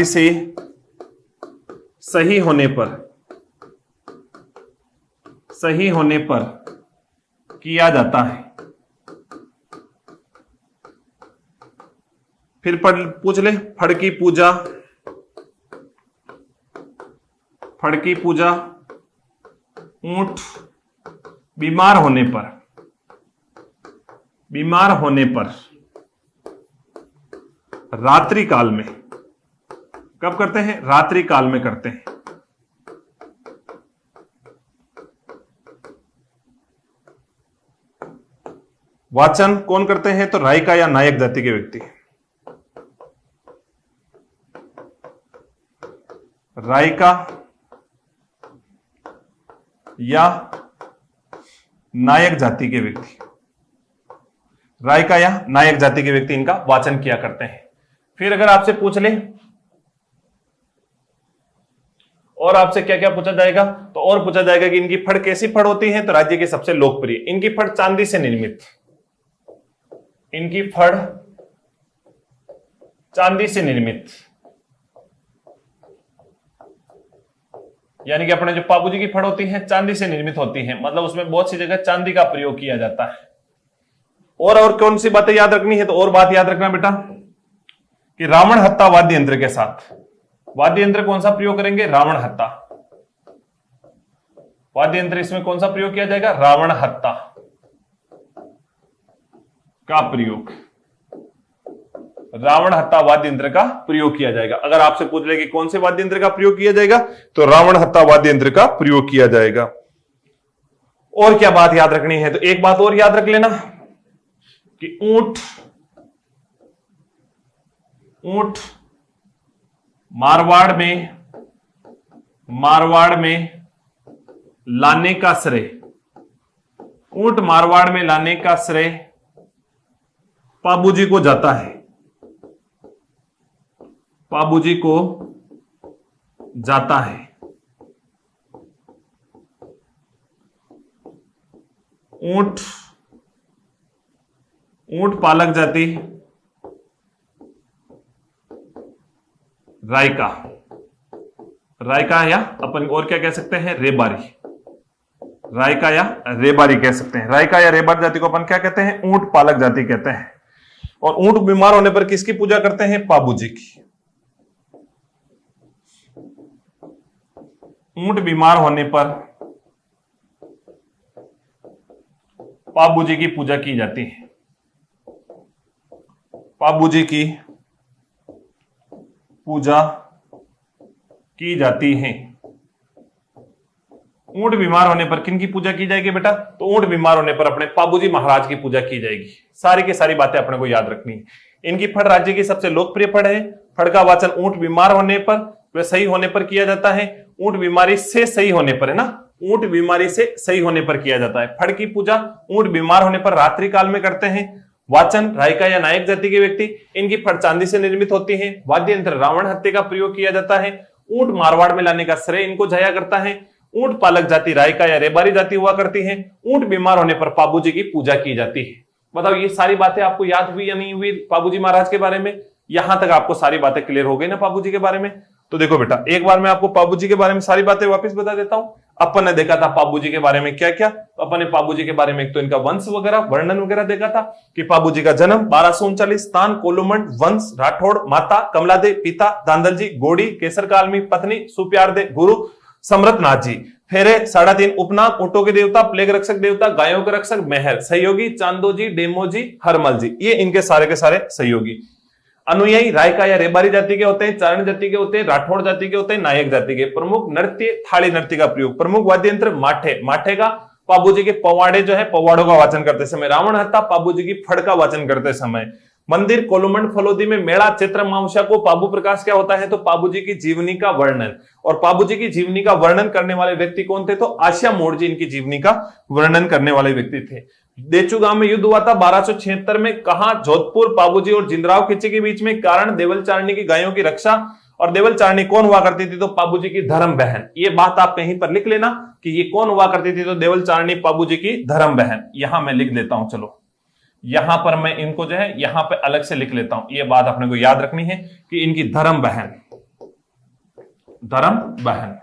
A: से सही होने पर किया जाता है। फिर पूछ ले, फड़ की पूजा, फड़ की पूजा ऊंट बीमार होने पर रात्रि काल में, कब करते हैं? रात्रि काल में करते हैं। वाचन कौन करते हैं? तो रायका या नायक जाति के व्यक्ति। रायका या नायक जाति के व्यक्ति, रायका या नायक जाति के व्यक्ति इनका वाचन किया करते हैं। फिर अगर आपसे पूछ ले और आपसे क्या क्या पूछा जाएगा, तो और पूछा जाएगा कि इनकी फड़ कैसी फड़ होती है? तो राज्य की सबसे लोकप्रिय, इनकी फड़ चांदी से निर्मित, इनकी फड़ चांदी से निर्मित, यानी कि अपने जो पाबूजी की फड़ होती है चांदी से निर्मित होती है, मतलब उसमें बहुत सी जगह चांदी का प्रयोग किया जाता है। और कौन सी बातें याद रखनी है? तो और बात याद रखना बेटा कि रावण हत्ता वाद्य यंत्र के साथ, वाद्य यंत्र कौन सा प्रयोग करेंगे? रावण हत्ता। वाद्य यंत्र इसमें कौन सा प्रयोग किया जाएगा? रावण हत्ता का प्रयोग, रावण हत्ता वाद्य यंत्र का प्रयोग किया जाएगा। अगर आपसे पूछ ले कि कौन से वाद्य यंत्र का प्रयोग किया जाएगा, तो रावण हत्ता वाद्य यंत्र का प्रयोग किया जाएगा। और क्या बात याद रखनी है? तो एक बात और याद रख लेना कि ऊंट मारवाड़ में लाने का श्रेय, ऊंट मारवाड़ में लाने का श्रेय पाबूजी को जाता है, पाबूजी को जाता है। ऊंट पालक जाति रायका या अपन और क्या कह सकते हैं? रेबारी, रायका या रेबारी कह सकते हैं। रायका या रेबारी जाति को अपन क्या कहते हैं? ऊंट पालक जाति कहते हैं। और ऊंट बीमार होने पर किसकी पूजा करते हैं? पाबूजी की। ऊंट बीमार होने पर पाबूजी की पूजा की जाती है, पाबूजी की पूजा की जाती है। ऊंट बीमार होने पर किन की पूजा की जाएगी बेटा? तो ऊंट बीमार होने पर अपने पाबूजी महाराज की पूजा की जाएगी। सारी की सारी बातें अपने को याद रखनी है। इनकी फड़ राज्य की सबसे लोकप्रिय फड़ है। फड़ का वाचन ऊंट बीमार होने पर व सही होने पर किया जाता है। ऊंट बीमारी से सही होने पर, है ना, ऊंट बीमारी से सही होने पर किया जाता है। फड़ की पूजा ऊंट बीमार होने पर रात्रि काल में करते हैं। वाचन रायका या नायक जाति के व्यक्ति, इनकी फड़ चांदी से निर्मित होती है। वाद्य यंत्र रावण हत्ते का प्रयोग किया जाता है। ऊंट मारवाड़ में लाने का श्रेय इनको जाया करता है। ऊंट पालक जाति रायका या रेबारी जाति हुआ करती है। ऊंट बीमार होने पर पाबूजी की पूजा की जाती है। बताओ ये सारी बातें आपको याद हुई या नहीं हुई पाबूजी महाराज के बारे में? यहां तक आपको सारी बातें क्लियर हो गई ना पाबूजी के बारे में? तो देखो बेटा, एक बार मैं आपको पाबूजी के बारे में सारी बातें वापस बता देता हूं। अपन ने देखा था पाबूजी के बारे में क्या क्या। तो अपन ने पाबूजी के बारे में एक तो इनका वंश वगैरह वर्णन वगैरह देखा था कि पाबूजी का जन्म 1239, स्थान कोलुमंड, वंश राठौड़, माता कमला दे, पिता दांदल जी, गोड़ी केसर कालमी, पत्नी सुप्यार दे, गुरु समृतनाथ जी, फेरे 3.5, उपनाम ऊंटों के देवता, प्लेग रक्षक देवता, गायों के रक्षक मेहर, सहयोगी चांदोजी, डेमोजी, हरमल जी, ये इनके सारे के सारे सहयोगी। अनुयायी रायका या रेबारी जाति के होते हैं, चारण जाति के होते हैं, राठौड़ जाति के होते हैं, नायक जाति के। प्रमुख नृत्य थाली नृत्य का प्रयोग। प्रमुख वाद्य यंत्र माठे, माठे का पाबूजी के पवाड़े जो है पवाड़ों का वाचन करते समय। रावण हत्ता पाबूजी की फड़ का वाचन करते समय। मंदिर कोलुमंड फलोदी में मेड़ा चैत्र अमावस्या को पाबू प्रकाश क्या होता है, तो पाबू जी की जीवनी का वर्णन। और पाबू जी की जीवनी का वर्णन करने वाले व्यक्ति कौन थे, तो आशिया मोड़ जी इनकी जीवनी का वर्णन करने वाले व्यक्ति थे। देचू गांव में युद्ध हुआ था 1276 में, कहा, जोधपुर, पाबू जी और जिंदराव खिच्ची के बीच में। कारण देवल चारणी की गायों की रक्षा। और देवल चारणी कौन हुआ करती थी, तो पाबू जी की धर्म बहन। ये बात आप कहीं पर लिख लेना कि ये कौन हुआ करती थी, तो देवल चारणी पाबू जी की धर्म बहन। यहां मैं लिख देता हूं, चलो यहां पर मैं इनको जो है यहां पे अलग से लिख लेता हूं। ये बात अपने को याद रखनी है कि इनकी धर्म बहन, धर्म बहन,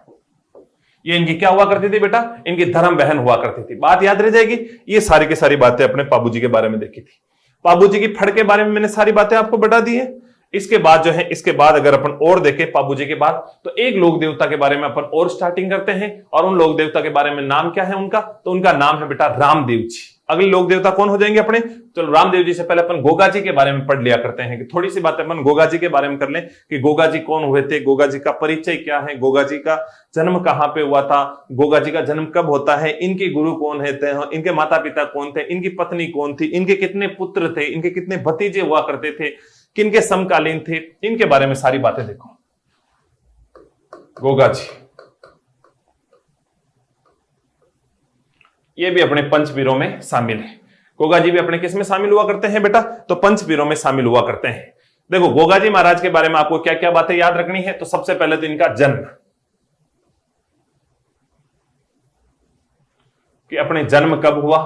A: ये इनकी क्या हुआ करती थी बेटा, इनकी धर्म बहन हुआ करती थी। बात याद रह जाएगी। ये सारी की सारी बातें अपने पाबू जी के बारे में देखी थी। पाबू जी की फड़ के बारे में मैंने सारी बातें आपको बता दी है। इसके बाद जो है, इसके बाद अगर अपन और देखें पाबू जी के बाद, तो एक लोक देवता के बारे में अपन और स्टार्टिंग करते हैं। और उन लोक देवता के बारे में नाम क्या है उनका, तो उनका नाम है बेटा रामदेव जी। अगले लोक देवता कौन हो जाएंगे अपने, तो रामदेव जी से पहले अपन गोगा जी के बारे में पढ़ लिया करते हैं कि थोड़ी सी बातें अपन गोगा जी के बारे में कर लें कि गोगा जी कौन हुए थे, गोगा जी का परिचय क्या है, गोगा जी का जन्म कहां पे हुआ था, गोगा जी का जन्म कब होता है, इनके गुरु कौन है थे, इनके माता पिता कौन थे, इनकी पत्नी कौन थी, इनके कितने पुत्र थे, इनके कितने भतीजे हुआ करते थे, किनके समकालीन थे, इनके बारे में सारी बातें देखो। गोगा जी ये भी अपने पंचवीरों में शामिल है। गोगा जी भी अपने किस में शामिल हुआ करते हैं बेटा, तो पंचवीरों में शामिल हुआ करते हैं। देखो गोगा जी महाराज के बारे में आपको क्या क्या बातें याद रखनी है, तो सबसे पहले तो इनका जन्म, कि अपने जन्म कब हुआ,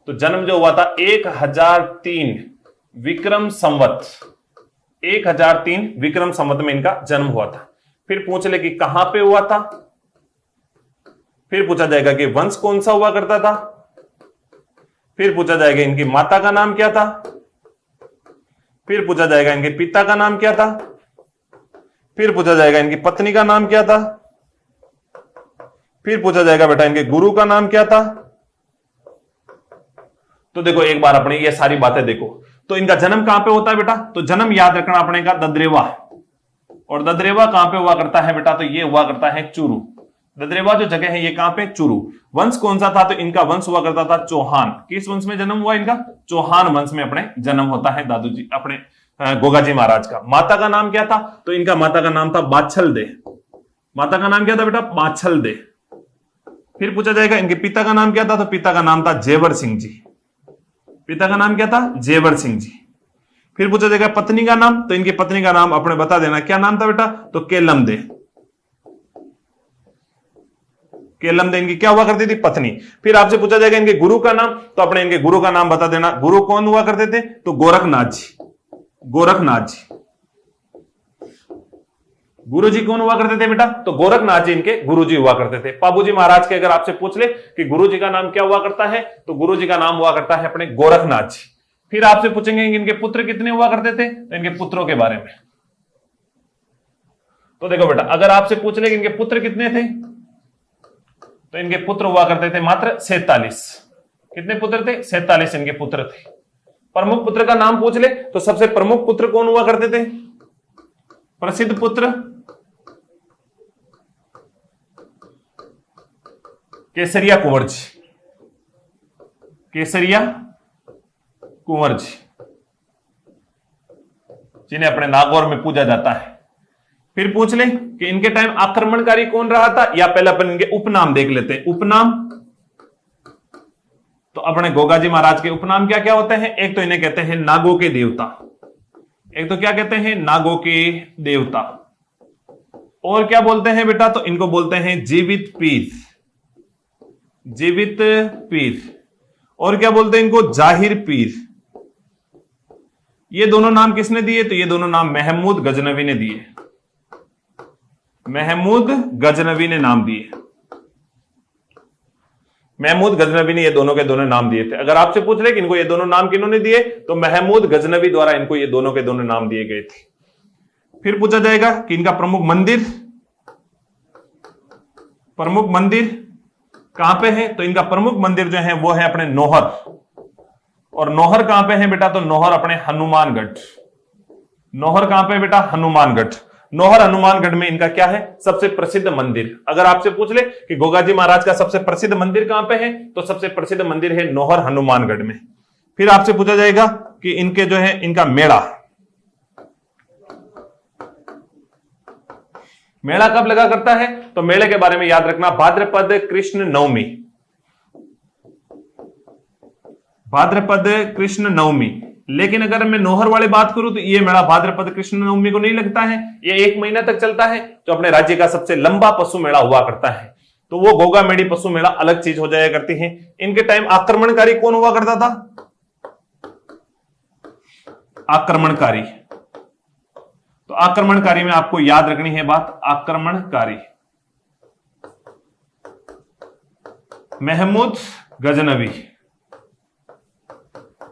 A: तो जन्म जो हुआ था 1003 विक्रम संवत, 1003 विक्रम संवत में इनका जन्म हुआ था। फिर पूछ ले कि कहां पे हुआ था, फिर पूछा जाएगा कि वंश कौन सा हुआ करता था, फिर पूछा जाएगा इनकी माता का नाम क्या था, फिर पूछा जाएगा इनके पिता का नाम क्या था, फिर पूछा जाएगा इनकी पत्नी का नाम क्या था, फिर पूछा जाएगा बेटा इनके गुरु का नाम क्या था। तो देखो एक बार अपने ये सारी बातें देखो। तो इनका जन्म कहां पे होता है बेटा, तो जन्म याद रखना अपने का ददरेवा। और ददरेवा कहां पे हुआ करता है बेटा, तो ये हुआ करता है चूरू। ददरेवा जो जगह है ये कहां पे, चूरू। वंश कौन सा था, तो इनका वंश हुआ करता था चौहान। किस वंश में जन्म हुआ इनका, चौहान वंश में अपने जन्म होता है दादू जी अपने गोगा जी महाराज का। माता का नाम क्या था, तो इनका माता का नाम था बाछल दे। माता का नाम क्या था बेटा, बाछल दे। फिर पूछा जाएगा इनके पिता का नाम क्या था, तो पिता का नाम था जेवर सिंह जी। पिता का नाम क्या था, जेवर सिंह जी। फिर पूछा जाएगा पत्नी का नाम, तो इनकी पत्नी का नाम अपने बता देना क्या नाम था बेटा, तो केलम दे। केलम दे इनकी क्या हुआ करती थी, पत्नी। फिर आपसे पूछा जाएगा इनके गुरु का नाम, तो अपने इनके गुरु का नाम बता देना। गुरु कौन हुआ करते थे, तो गोरखनाथ जी। गोरखनाथ जी गुरु जी कौन हुआ करते थे बेटा, तो गोरखनाथ जी इनके गुरु जी हुआ करते थे। पाबू जी महाराज के अगर आपसे पूछ ले कि गुरु जी का नाम क्या हुआ करता है, तो गुरु जी का नाम हुआ करता है अपने गोरखनाथ जी। फिर आपसे पूछेंगे कि इनके पुत्र कितने हुआ करते थे, तो इनके पुत्रों के बारे में। तो देखो बेटा अगर आपसे पूछ ले कि इनके पुत्र कितने थे, तो इनके पुत्र हुआ करते थे मात्र 47। कितने पुत्र थे, 47 इनके पुत्र थे। प्रमुख पुत्र का नाम पूछ ले, तो सबसे प्रमुख पुत्र कौन हुआ करते थे, प्रसिद्ध पुत्र केसरिया कुंवर जी। केसरिया कुंवर जी जिन्हें अपने नागौर में पूजा जाता है। फिर पूछ ले कि इनके टाइम आक्रमणकारी कौन रहा था, या पहले अपन इनके उपनाम देख लेते हैं। उपनाम, तो अपने गोगा जी महाराज के उपनाम क्या क्या होते हैं, एक तो इन्हें कहते हैं नागों के देवता, एक तो क्या कहते हैं नागों के देवता, और क्या बोलते हैं बेटा, तो इनको बोलते हैं जीवित पीर। जीवित पीर, और क्या बोलते हैं इनको, जाहिर पीर। ये दोनों नाम किसने दिए, तो ये दोनों नाम महमूद गजनवी ने दिए। महमूद गजनवी ने नाम दिए। महमूद गजनवी ने ये दोनों के दोनों नाम दिए थे। अगर आपसे पूछ ले कि इनको ये दोनों नाम किन्होंने दिए, तो महमूद गजनवी द्वारा इनको ये दोनों के दोनों नाम दिए गए थे। फिर पूछा जाएगा कि इनका प्रमुख मंदिर, प्रमुख मंदिर कहां पे है, तो इनका प्रमुख मंदिर जो है वो है अपने नौहर। और नौहर कहां पे है बेटा, तो नौहर अपने हनुमानगढ़। नौहर कहां पे बेटा, हनुमानगढ़। नौहर हनुमानगढ़ में इनका क्या है, सबसे प्रसिद्ध मंदिर। अगर आपसे पूछ ले कि गोगा जी महाराज का सबसे प्रसिद्ध मंदिर कहां पे है, तो सबसे प्रसिद्ध मंदिर है नौहर हनुमानगढ़ में। फिर आपसे पूछा जाएगा कि इनके जो है इनका मेला कब लगा करता है, तो मेले के बारे में याद रखना, भाद्रपद कृष्ण नवमी, भाद्रपद कृष्ण नवमी। लेकिन अगर मैं नौहर वाली बात करूं तो ये मेला भाद्रपद कृष्ण नवमी को नहीं लगता है, ये 1 महीना तक चलता है, जो अपने राज्य का सबसे लंबा पशु मेला हुआ करता है। तो वो गोगा मेड़ी पशु मेला अलग चीज हो जाया करती है। इनके टाइम आक्रमणकारी कौन हुआ करता था, आक्रमणकारी। तो आक्रमणकारी में आपको याद रखनी है बात, आक्रमणकारी महमूद गजनवी,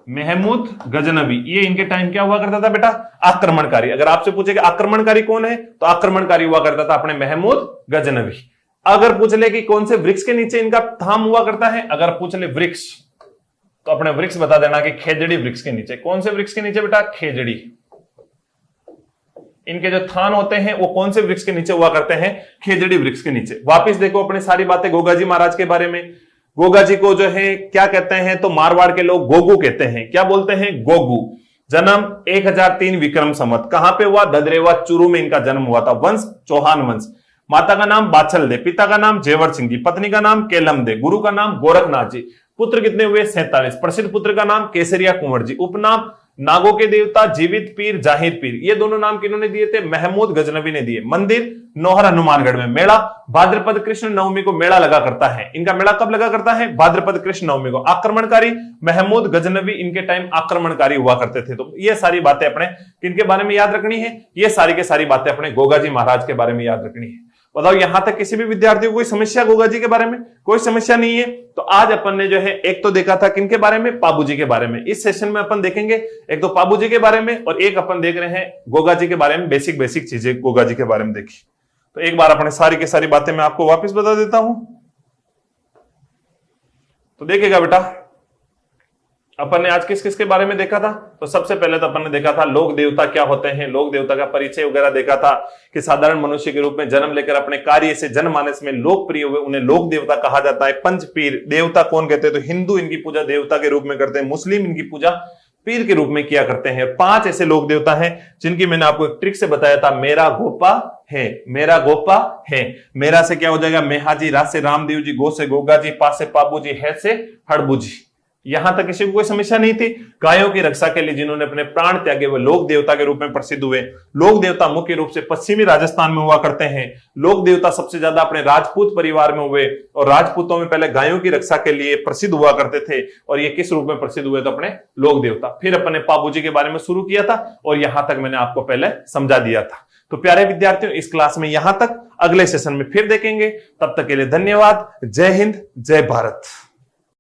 A: महमूद गजनवी, ये इनके टाइम क्या हुआ करता था बेटा, आक्रमणकारी। अगर आपसे पूछे कि आक्रमणकारी कौन है, तो आक्रमणकारी हुआ करता था अपने महमूद गजनवी। अगर पूछ ले कि कौन से वृक्ष के नीचे इनका थाम हुआ करता है, अगर पूछ ले वृक्ष, तो अपने वृक्ष बता देना कि खेजड़ी वृक्ष के नीचे। कौन से वृक्ष के नीचे बेटा, खेजड़ी। इनके जो थान होते हैं वो कौन से वृक्ष के नीचे हुआ करते हैं, खेजड़ी वृक्ष के नीचे। वापिस देखो अपनी सारी बातें गोगा जी महाराज के बारे में। गोगा जी को जो है क्या कहते हैं, तो मारवाड़ के लोग गोगू कहते हैं। क्या बोलते हैं, गोगू। जन्म 1003 विक्रम संवत, कहां पे हुआ, ददरेवा चूरू में इनका जन्म हुआ था। वंश चौहान वंश। माता का नाम बाछल दे, पिता का नाम जेवर सिंह जी, पत्नी का नाम केलम दे, गुरु का नाम गोरखनाथ जी। पुत्र कितने हुए, 47। प्रसिद्ध पुत्र का नाम केसरिया कुंवर जी। उपनाम नागों के देवता, जीवित पीर, जाहिर पीर। ये दोनों नाम किन्होंने दिए थे, महमूद गजनवी ने दिए। मंदिर नौहर हनुमानगढ़ में। मेला भाद्रपद कृष्ण नवमी को मेला लगा करता है। इनका मेला कब लगा करता है, भाद्रपद कृष्ण नवमी को। आक्रमणकारी महमूद गजनवी इनके टाइम आक्रमणकारी हुआ करते थे। तो ये सारी बातें अपने किनके बारे में याद रखनी है, ये सारी के सारी बातें अपने गोगा जी महाराज के बारे में याद रखनी है। बताओ यहां तक किसी भी विद्यार्थी को कोई समस्या गोगा जी के बारे में, कोई समस्या नहीं है। तो आज अपन ने जो है एक तो देखा था किनके बारे में, पाबू जी के बारे में। इस सेशन में अपन देखेंगे एक तो पाबू जी के बारे में, और एक अपन देख रहे हैं गोगा जी के बारे में, बेसिक चीजें गोगा जी के बारे में देखी। तो एक बार अपने सारी की सारी बातें मैं आपको वापस बता देता हूं। तो देखिएगा बेटा, अपन ने आज किस किस के बारे में देखा था। तो सबसे पहले तो अपन ने देखा था लोक देवता क्या होते हैं, लोक देवता का परिचय वगैरह देखा था कि साधारण मनुष्य के रूप में जन्म लेकर अपने कार्य से जनमानस में लोकप्रिय हुए, उन्हें लोक देवता कहा जाता है। पंच पीर देवता कौन कहते हैं, तो हिंदू इनकी पूजा देवता के रूप में करते हैं, मुस्लिम इनकी पूजा पीर के रूप में किया करते हैं। 5 ऐसे लोक देवता हैं जिनकी मैंने आपको एक ट्रिक से बताया था, मेरा गोपा है, मेरा गोपा है। मेरा से क्या हो जाएगा, मेहाजी, रा से रामदेव जी, गो से गोगा जी, पा से पाबू जी, है से हड़बू जी। यहां तक किसी को कोई समस्या नहीं थी। गायों की रक्षा के लिए जिन्होंने अपने प्राण त्यागे वो लोक देवता के रूप में प्रसिद्ध हुए। लोक देवता मुख्य रूप से पश्चिमी राजस्थान में हुआ करते हैं। लोक देवता सबसे ज्यादा अपने राजपूत परिवार में हुए, और राजपूतों में पहले गायों की रक्षा के लिए प्रसिद्ध हुआ करते थे। और ये किस रूप में प्रसिद्ध हुए, तो अपने लोक देवता। फिर अपने पाबू जी के बारे में शुरू किया था, और यहां तक मैंने आपको पहले समझा दिया था। तो प्यारे विद्यार्थियों, इस क्लास में यहां तक, अगले सेशन में फिर देखेंगे। तब तक के लिए धन्यवाद। जय हिंद, जय भारत।